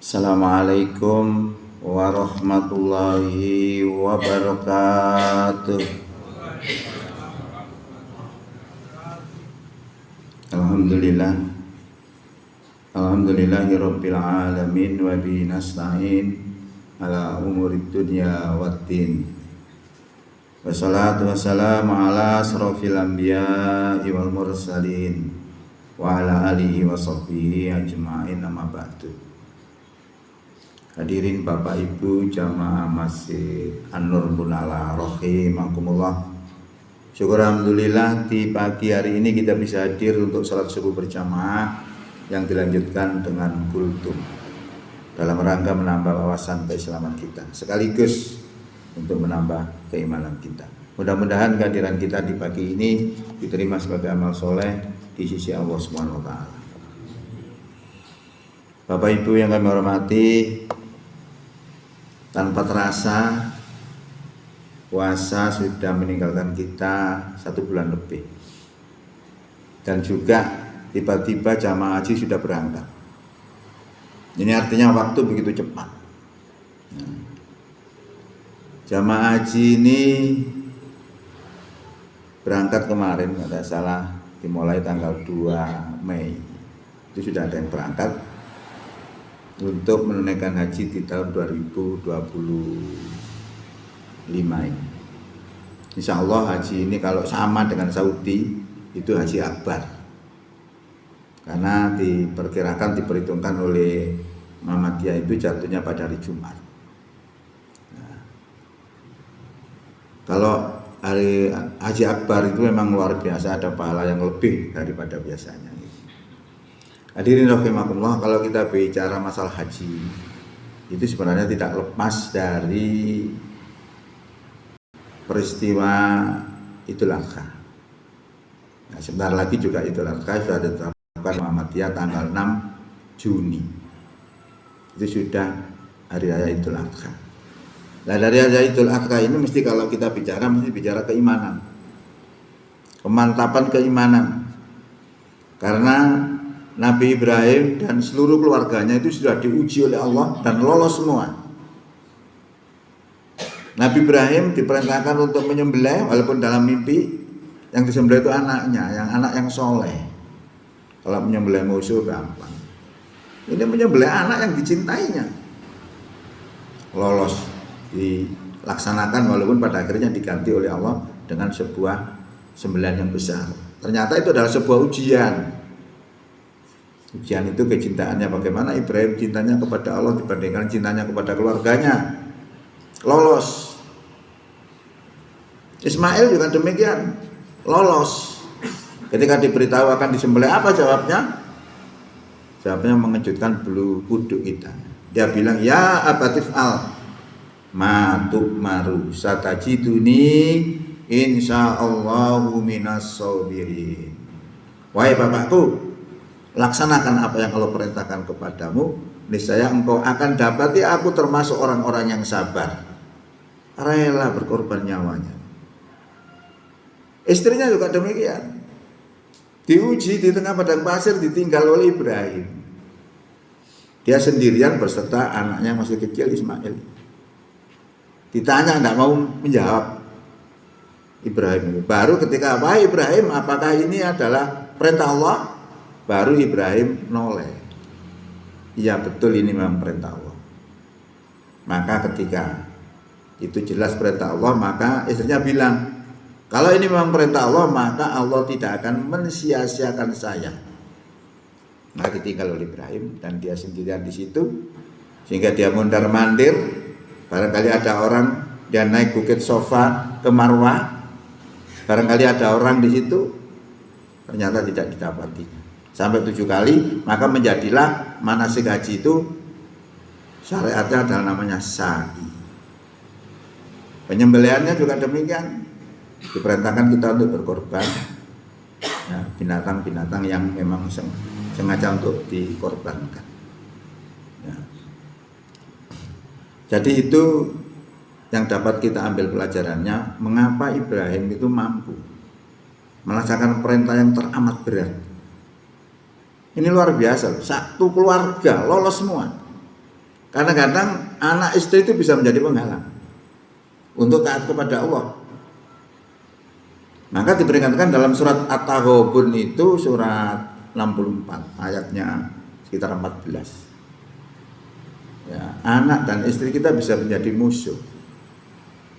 Assalamualaikum warahmatullahi wabarakatuh. Alhamdulillah. Alhamdulillahirabbil alamin wa bihi nasta'in ala umurid dunya waddin. Wassalatu wassalamu ala asrofil anbiya'i wal mursalin wa ala alihi wa sahbihi ajma'in, amma ba'du. Hadirin Bapak Ibu jamaah Masjid An-Nur Bunala rahimakumullah. Syukur alhamdulillah di pagi hari ini kita bisa hadir untuk salat subuh berjamaah yang dilanjutkan dengan kultum dalam rangka menambah wawasan keislaman kita sekaligus untuk menambah keimanan kita. Mudah-mudahan kehadiran kita di pagi ini diterima sebagai amal soleh di sisi Allah Subhanahu wa taala. Bapak Ibu yang kami hormati, tanpa terasa puasa sudah meninggalkan kita 1 bulan lebih, dan juga tiba-tiba jamaah haji sudah berangkat. Ini artinya waktu begitu cepat. Jamaah haji ini berangkat kemarin, tidak salah dimulai tanggal 2 Mei. Itu sudah ada yang berangkat untuk menunaikan haji di tahun 2025 ini. Insya Allah haji ini kalau sama dengan Saudi itu haji akbar, karena diperhitungkan oleh Muhammadiyah itu jatuhnya pada hari Jumat. Nah, kalau hari haji akbar itu memang luar biasa, ada pahala yang lebih daripada biasanya. Hadirin rahimakumullah, kalau kita bicara masalah haji itu sebenarnya tidak lepas dari peristiwa Idul Adha. Nah, sebentar lagi juga Idul Adha sudah ditetapkan Muhammadiyah tanggal 6 Juni. Itu sudah hari raya Idul Adha. Nah, dari hari raya Idul Adha ini mesti kalau kita bicara keimanan, pemantapan keimanan, karena Nabi Ibrahim dan seluruh keluarganya itu sudah diuji oleh Allah dan lolos semua. Nabi Ibrahim diperintahkan untuk menyembelih, walaupun dalam mimpi yang disembelih itu anaknya, anak yang soleh. Kalau menyembelih musuh gampang. Ini menyembelih anak yang dicintainya. Lolos, dilaksanakan, walaupun pada akhirnya diganti oleh Allah dengan sebuah sembelihan yang besar. Ternyata itu adalah sebuah ujian. Ujian itu kecintaannya, bagaimana Ibrahim cintanya kepada Allah dibandingkan cintanya kepada keluarganya. Lolos. Ismail juga demikian, lolos. Ketika diberitahu akan disembelih, apa jawabnya? Jawabnya mengejutkan bulu kuduk kita. Dia bilang, ya abatif al matub maru satajiduni insyaallahu minas sabirin. Wahai bapakku, laksanakan apa yang Allah perintahkan kepadamu, niscaya engkau akan dapati aku termasuk orang-orang yang sabar, rela berkorban nyawanya. Istrinya juga demikian, diuji di tengah padang pasir, ditinggal oleh Ibrahim. Dia sendirian berserta anaknya masih kecil Ismail. Ditanya tidak mau menjawab Ibrahim. Baru ketika, wahai Ibrahim, apakah ini adalah perintah Allah? Baru Ibrahim noleh. Iya betul, ini memang perintah Allah. Maka ketika itu jelas perintah Allah, maka istrinya bilang, kalau ini memang perintah Allah, maka Allah tidak akan mensia-siakan saya. Maka ditinggal oleh Ibrahim dan dia sendirian di situ, sehingga dia mondar-mandir. Barangkali ada orang, dia naik bukit Sofa ke Marwah, barangkali ada orang di situ, ternyata tidak didapati. Sampai 7 kali, maka menjadilah manasik haji itu syariatnya adalah namanya sa'i. Penyembelihannya juga demikian, diperintahkan kita untuk berkorban binatang-binatang yang memang sengaja untuk dikorbankan. Jadi itu yang dapat kita ambil pelajarannya, mengapa Ibrahim itu mampu melaksanakan perintah yang teramat berat. Ini luar biasa, satu keluarga lolos semua. Kadang-kadang anak istri itu bisa menjadi penghalang untuk taat kepada Allah. Maka diperingatkan dalam surat At-Taghabun itu surat 64 ayatnya sekitar 14. Ya, anak dan istri kita bisa menjadi musuh.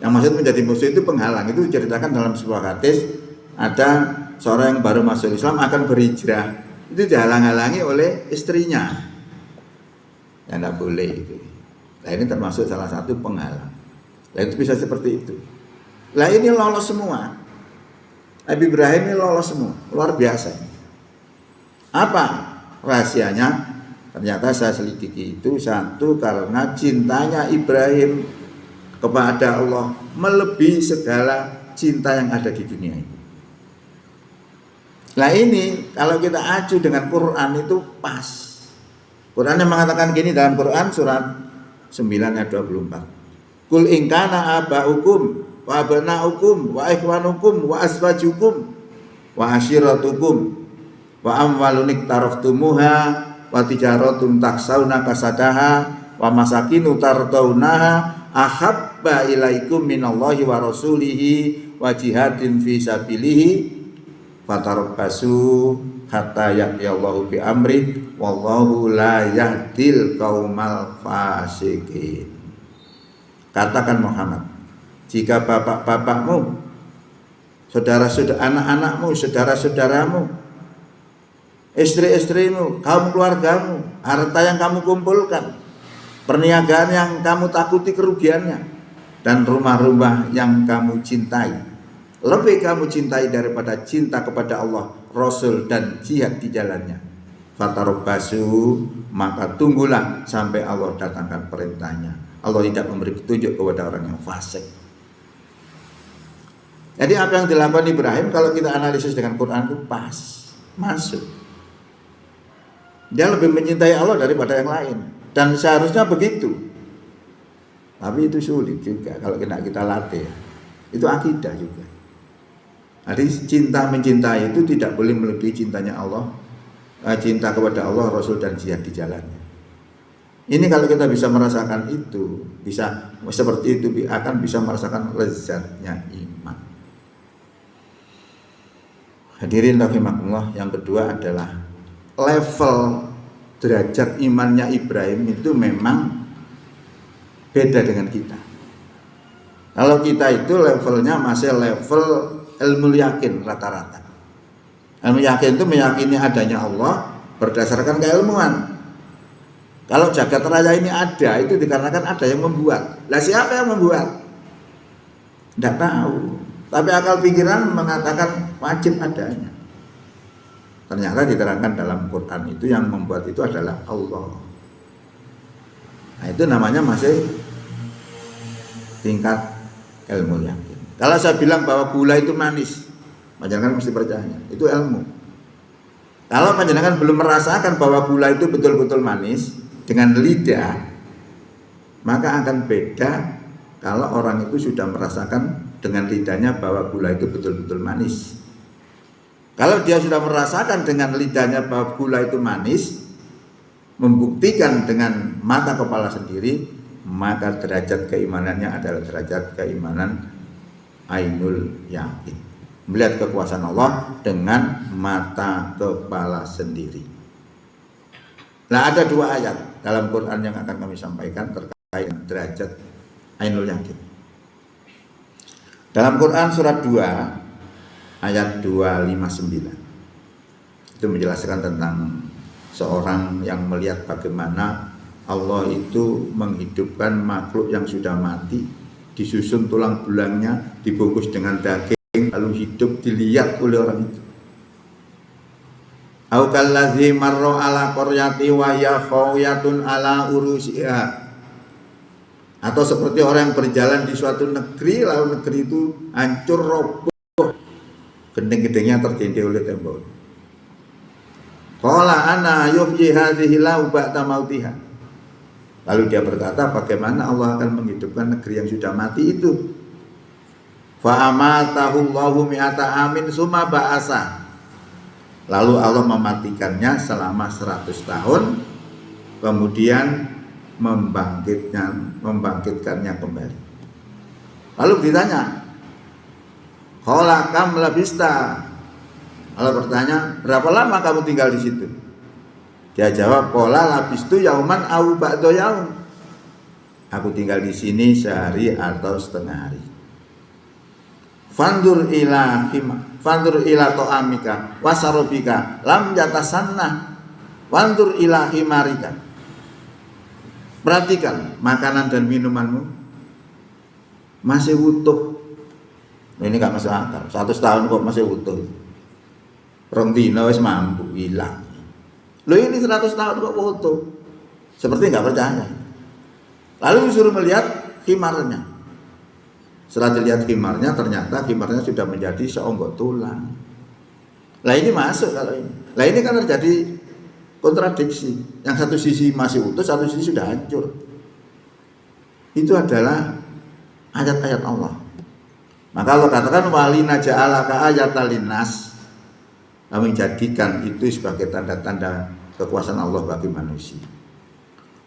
Yang maksud menjadi musuh itu penghalang. Itu diceritakan dalam sebuah hadis, ada seorang yang baru masuk Islam akan berhijrah, itu dihalang-halangi oleh istrinya. Ya tidak boleh itu. Nah ini termasuk salah satu penghalang. Nah itu bisa seperti itu. Nah ini lolos semua. Nabi Ibrahim ini lolos semua, luar biasa. Apa rahasianya? Ternyata saya selidiki itu satu, karena cintanya Ibrahim kepada Allah melebihi segala cinta yang ada di dunia ini. Nah ini kalau kita acu dengan Quran itu pas. Quran yang mengatakan gini dalam Quran surat 9 ayat 24. Kul in kana aba'ukum wa abna'ukum wa ikhwanukum wa azwajukum wa ashiratukum wa amwalun iktaraftumuha wa tijaratun taksawna kasadaha wa masakinu tardawnaha ahabba ilaikum minallahi wa rasulihi wa jihadin fi sabilihi fatarabbasu hatta ya'tiyallahu bi amri wallahu la yahdil qaumal fasiqin. Katakan Muhammad, jika bapak-bapakmu, saudara-saudara, anak-anakmu, saudara-saudaramu, istri-istrimu, kaum keluargamu, harta yang kamu kumpulkan, perniagaan yang kamu takuti kerugiannya, dan rumah-rumah yang kamu cintai, lebih kamu cintai daripada cinta kepada Allah, Rasul, dan jihad di jalannya, fatarabbasu, maka tunggulah sampai Allah datangkan perintahnya. Allah tidak memberi petunjuk kepada orang yang fasik. Jadi apa yang dilakukan Ibrahim kalau kita analisis dengan Quran itu pas, masuk. Dia lebih mencintai Allah daripada yang lain, dan seharusnya begitu. Tapi itu sulit juga kalau kita latih. Itu akidah juga. Jadi cinta mencintai itu tidak boleh melebihi cintanya Allah, cinta kepada Allah, Rasul, dan jihad di jalannya. Ini kalau kita bisa merasakan itu, bisa seperti itu, akan bisa merasakan lezatnya iman. Hadirin rahimakumullah, yang kedua adalah level derajat imannya Ibrahim itu memang beda dengan kita. Kalau kita itu levelnya masih level ilmu yakin rata-rata. Ilmu yakin itu meyakini adanya Allah berdasarkan keilmuan. Kalau jagat raya ini ada, itu dikarenakan ada yang membuat. Lah siapa yang membuat? Tidak tahu. Tapi akal pikiran mengatakan wajib adanya. Ternyata diterangkan dalam Quran itu yang membuat itu adalah Allah. Nah itu namanya masih tingkat ilmu yakin. Kalau saya bilang bahwa gula itu manis, panjenengan mesti percaya, itu ilmu. Kalau panjenengan belum merasakan bahwa gula itu betul-betul manis dengan lidah, maka akan beda kalau orang itu sudah merasakan dengan lidahnya bahwa gula itu betul-betul manis. Kalau dia sudah merasakan dengan lidahnya bahwa gula itu manis, membuktikan dengan mata kepala sendiri, maka derajat keimanannya adalah derajat keimanan ainul yakin, melihat kekuasaan Allah dengan mata kepala sendiri. Nah ada dua ayat dalam Quran yang akan kami sampaikan terkait dengan derajat ainul yakin. Dalam Quran surat 2 ayat 259 itu menjelaskan tentang seorang yang melihat bagaimana Allah itu menghidupkan makhluk yang sudah mati, disusun tulang belangnya, dibungkus dengan daging, lalu hidup, dilihat oleh orang itu. Au kallazi marra ala qaryati wa ya khawiyatun ala urusiha. Atau seperti orang yang berjalan di suatu negeri, lalu negeri itu hancur roboh, gending-gendingnya tertindih oleh tembok. Qala ana yuhyi hadhihi lau ba'da mautiha. Lalu dia berkata, bagaimana Allah akan menghidupkan negeri yang sudah mati itu? Fa amatahu Allahu mi'ata amin summa ba'asa. Lalu Allah mematikannya selama 100 tahun, kemudian membangkitkannya kembali. Lalu ditanya, qala kam labista? Allah bertanya, berapa lama kamu tinggal di situ? Dia jawab, qala labistu yauman au ba'da yaum. Aku tinggal di sini sehari atau setengah hari. Fandur ila ta'amika wasarobika lam yatasanna wandur ila himarika. Perhatikan makanan dan minumanmu masih utuh. Ini gak masuk akal. 100 tahun kok masih utuh. Rong dina wis mampu hilang. Loh ini 100 tahun kok utuh. Seperti gak percaya. Lalu disuruh melihat himarnya. Setelah dilihat himarnya, ternyata himarnya sudah menjadi seonggok tulang. Lah ini masuk kalau ini. Lah ini kan terjadi kontradiksi. Yang satu sisi masih utuh, satu sisi sudah hancur. Itu adalah ayat-ayat Allah. Maka Allah katakan walina ja'alaka ayatal linnas. Kami jadikan itu sebagai tanda-tanda kekuasaan Allah bagi manusia.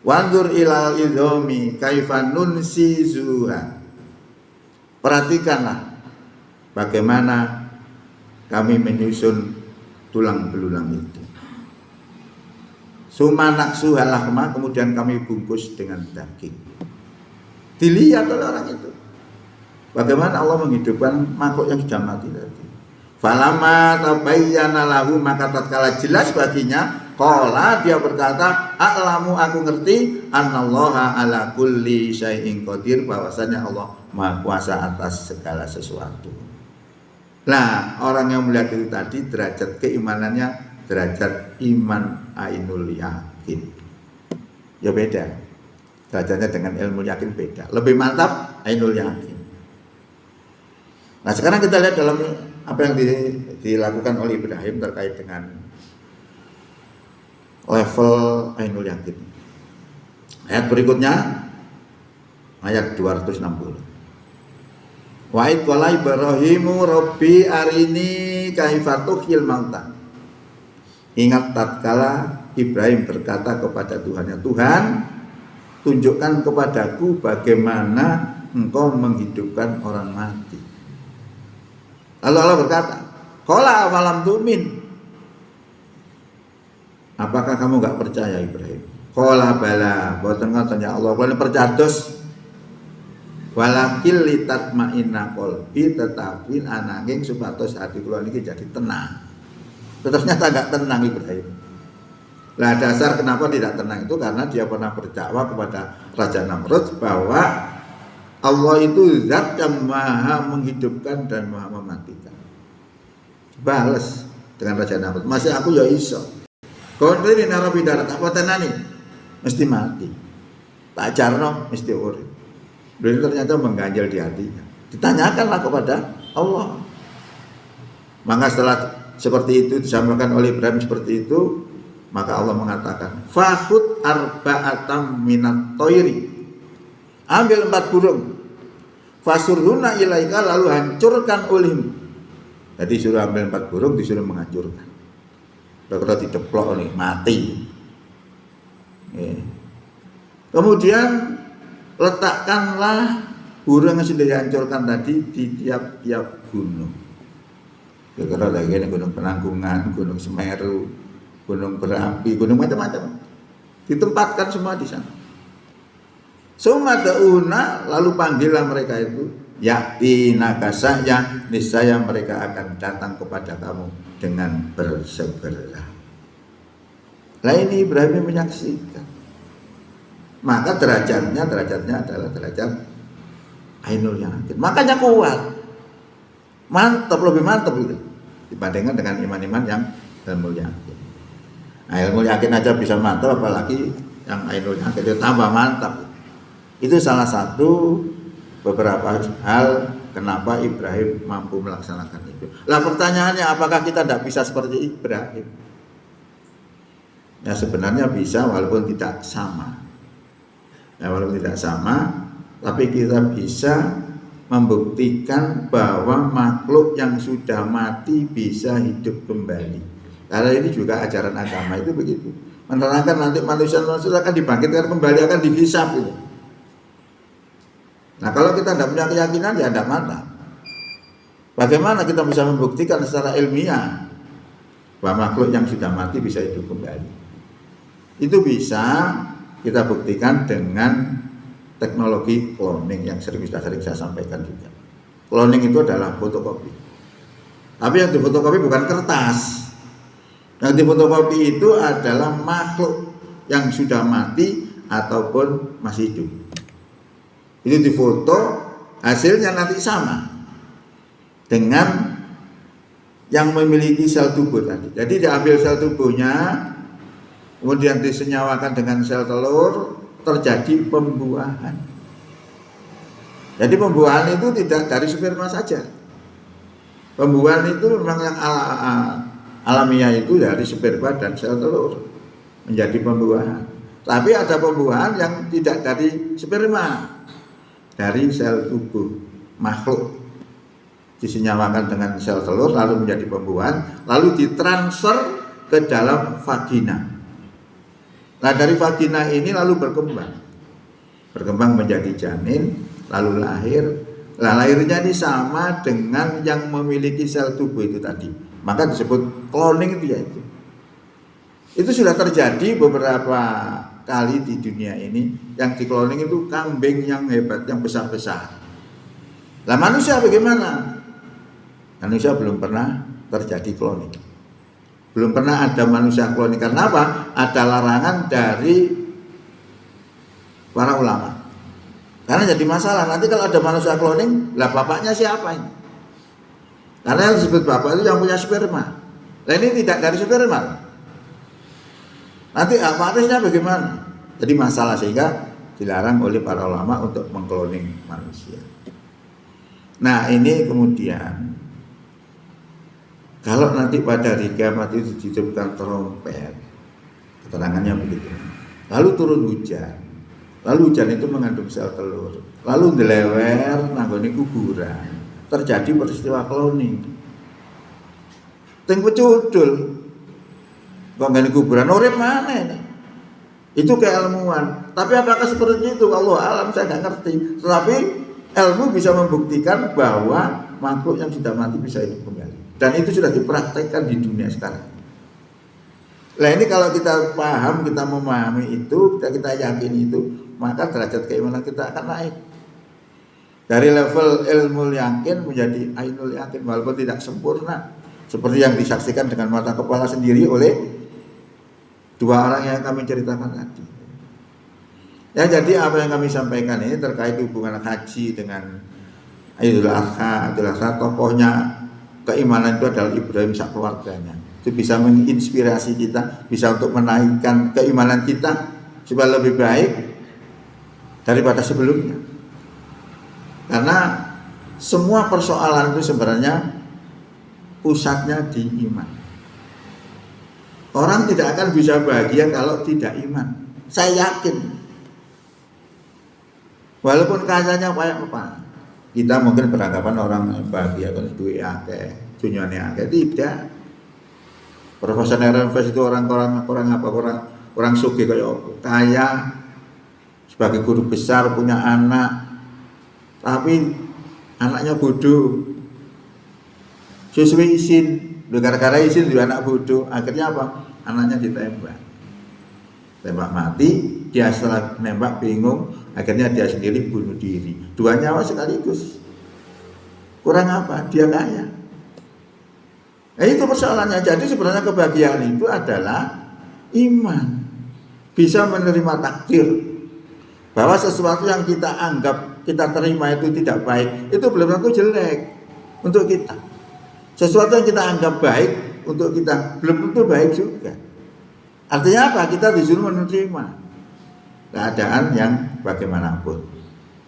Wandur ilal idhomi kaifan nunsizuha. Perhatikanlah bagaimana kami menyusun tulang belulang itu. Sumanaksuha lahma, kemudian kami bungkus dengan daging. Dilihat oleh orang itu bagaimana Allah menghidupkan makhluk yang sudah mati tadi. Falama tabayyana lahu, maka tatkala jelas baginya, qala, dia berkata, a'lamu, aku ngerti, annallaha ala kulli syai'in qadir, bahwasanya Allah Maha Kuasa atas segala sesuatu. Nah, orang yang melihat itu tadi derajat keimanannya derajat iman ainul yakin. Ya beda. Derajatnya dengan ilmu yakin beda. Lebih mantap ainul yakin. Nah, sekarang kita lihat dalam apa yang dilakukan oleh Ibrahim terkait dengan level ainul yakin. Ayat berikutnya, ayat 260. Wa id qala Ibrahimu rabbi arini kaifa tuhyil mauta. Ingat tatkala Ibrahim berkata kepada Tuhannya, Tuhan, tunjukkan kepadaku bagaimana engkau menghidupkan orang mati. Lalu Allah berkata, qala awalam tu'min. Apakah kamu enggak percaya Ibrahim? Qala bala, boten ngoten ya Allah, kula percados. Walakil litatma'inna qalbi, tetapi ananging supados hati kula niki jadi tenang. Ternyata enggak tenang Ibrahim. Lah dasar kenapa tidak tenang itu karena dia pernah berdakwah kepada Raja Namrud bahwa Allah itu zat yang maha menghidupkan dan maha mematikan. Balas dengan Raja Namrud, masih aku ya iso. Kau ini narapidana tak potenani mesti mati. Tak jarno mesti urip. Dan ternyata mengganjal di hatinya. Ditanyakanlah kepada Allah. Maka setelah seperti itu disampaikan oleh Ibrahim seperti itu, maka Allah mengatakan, "Fakhud arba'atam minat toiri." Ambil 4 burung. Fasurhuna ilaika, lalu hancurkan olehmu. Jadi suruh ambil 4 burung, disuruh menghancurkan. Kalau dideplok nih mati. Kemudian letakkanlah burung yang sudah dihancurkan tadi di tiap-tiap gunung. Kalau lagi ini gunung Penanggungan, gunung Semeru, gunung berapi, gunung macam-macam. Ditempatkan semua di sana. Sumada'una, lalu panggillah mereka itu, yaktina kasahya, niscaya mereka akan datang kepada kamu dengan bersegera. Lah ini Ibrahim menyaksikan. Maka derajatnya adalah derajat ainul yakin. Makanya kuat. Mantap, lebih mantap gitu dibandingkan dengan iman-iman yang ilmu yakin. Nah, ilmu yakin aja bisa mantap, apalagi yang ainul yakin itu tambah mantap. Itu salah satu beberapa hal kenapa Ibrahim mampu melaksanakan itu. Lah pertanyaannya, apakah kita tidak bisa seperti Ibrahim? Ya sebenarnya bisa, walaupun tidak sama. Ya, walaupun tidak sama, tapi kita bisa membuktikan bahwa makhluk yang sudah mati bisa hidup kembali. Karena ini juga ajaran agama itu begitu. menerangkan nanti manusia akan dibangkitkan kembali, akan dihisab gitu. Nah kalau kita tidak punya keyakinan ya tidak mantap. Bagaimana kita bisa membuktikan secara ilmiah bahwa makhluk yang sudah mati bisa hidup kembali? Itu bisa kita buktikan dengan teknologi cloning yang sering saya sampaikan juga. Cloning itu adalah fotokopi. Tapi yang difotokopi bukan kertas. Yang difotokopi itu adalah makhluk yang sudah mati ataupun masih hidup. Itu difoto, hasilnya nanti sama dengan yang memiliki sel tubuh tadi. Jadi diambil sel tubuhnya, kemudian disenyawakan dengan sel telur, terjadi pembuahan. Jadi pembuahan itu tidak dari sperma saja. Pembuahan itu memang yang alamiah itu dari sperma dan sel telur menjadi pembuahan. Tapi ada pembuahan yang tidak dari sperma, dari sel tubuh makhluk, disenyawakan dengan sel telur lalu menjadi pembuahan, lalu ditransfer ke dalam vagina. Nah dari vagina ini lalu berkembang menjadi janin, lalu lahir. Nah lahirnya ini sama dengan yang memiliki sel tubuh itu tadi, maka disebut cloning itu ya itu. Itu sudah terjadi beberapa kali di dunia ini. Yang di cloning itu kambing yang hebat, yang besar-besar. Lah manusia bagaimana? Manusia belum pernah terjadi cloning. Belum pernah ada manusia cloning. Karena apa? Ada larangan dari para ulama. Karena jadi masalah, nanti kalau ada manusia cloning, lah bapaknya siapa ini? Karena yang disebut bapak itu yang punya sperma. Nah ini tidak dari sperma. Nanti harusnya bagaimana? Jadi masalah, sehingga dilarang oleh para ulama untuk mengkloning manusia. Nah ini kemudian, kalau nanti pada hari kiamat itu ditiupkan trompet, keterangannya begitu. Lalu turun hujan. Lalu hujan itu mengandung sel telur. Lalu delewer nanggone kuburan. Terjadi peristiwa cloning. Teng pecudul. Kok ngene kuburan urip mana ini? Itu keilmuan. Tapi apakah seperti itu? Allah alam, saya nggak ngerti. Tetapi ilmu bisa membuktikan bahwa makhluk yang sudah mati bisa hidup kembali. Dan itu sudah dipraktekkan di dunia sekarang. Nah ini kalau kita paham, kita memahami itu, kita yakini itu, maka derajat keimanan kita akan naik. Dari level ilmu yakin menjadi ainul yakin, walaupun tidak sempurna. Seperti yang disaksikan dengan mata kepala sendiri oleh dua orang yang kami ceritakan tadi. Ya jadi apa yang kami sampaikan ini terkait hubungan haji dengan Idul Adha. Tokohnya keimanan itu adalah Ibrahim sak keluarganya. Itu bisa menginspirasi kita, bisa untuk menaikkan keimanan kita supaya lebih baik daripada sebelumnya. Karena semua persoalan itu sebenarnya pusatnya di iman. Orang tidak akan bisa bahagia kalau tidak iman. Saya yakin. Walaupun kasarnya kayak apa, kita mungkin beranggapan orang bahagia kalau duit akeh, dunyane akeh, tidak. Profesor Nerves itu orang sugih kayak kaya, sebagai guru besar, punya anak, tapi anaknya bodoh. Sesuai izin, gara-gara izin juga anak bodoh, akhirnya apa? Anaknya ditembak, tembak mati. Dia setelah nembak bingung, akhirnya dia sendiri bunuh diri. Dua nyawa sekaligus. Kurang apa? Dia kaya. Itu persoalannya. Jadi sebenarnya kebahagiaan itu adalah iman. Bisa menerima takdir. Bahwa sesuatu yang kita anggap, kita terima itu tidak baik, itu belum tentu jelek untuk kita. Sesuatu yang kita anggap baik untuk kita, belum tentu baik juga. Artinya apa? Kita disuruh menerima keadaan yang bagaimanapun.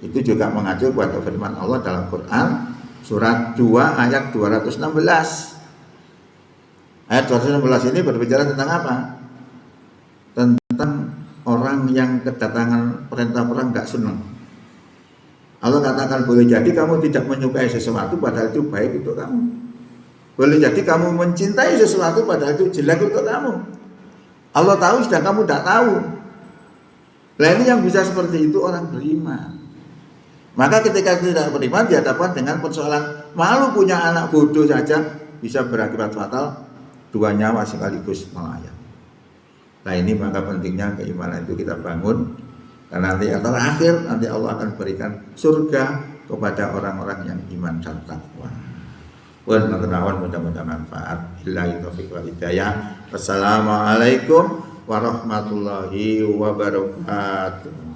Itu juga mengacu kepada firman Allah dalam Quran surat 2 ayat 216. Ayat 216 ini berbicara tentang apa? Tentang orang yang kedatangan perintah perang gak senang. Allah katakan boleh jadi kamu tidak menyukai sesuatu padahal itu baik untuk kamu. Boleh jadi kamu mencintai sesuatu padahal itu jelek untuk kamu. Allah tahu sedang kamu tidak tahu. Nah ini yang bisa seperti itu orang beriman. Maka ketika tidak beriman dihadapkan dengan persoalan malu punya anak bodoh saja bisa berakibat fatal, 2 nyawa sekaligus melayang. Nah ini maka pentingnya keimanan itu kita bangun, karena nanti yang terakhir nanti Allah akan berikan surga kepada orang-orang yang iman dan takwa. Mudah-mudahan manfaat. Billahi taufiq wal hidayah. Wassalamualaikum warahmatullahi wabarakatuh.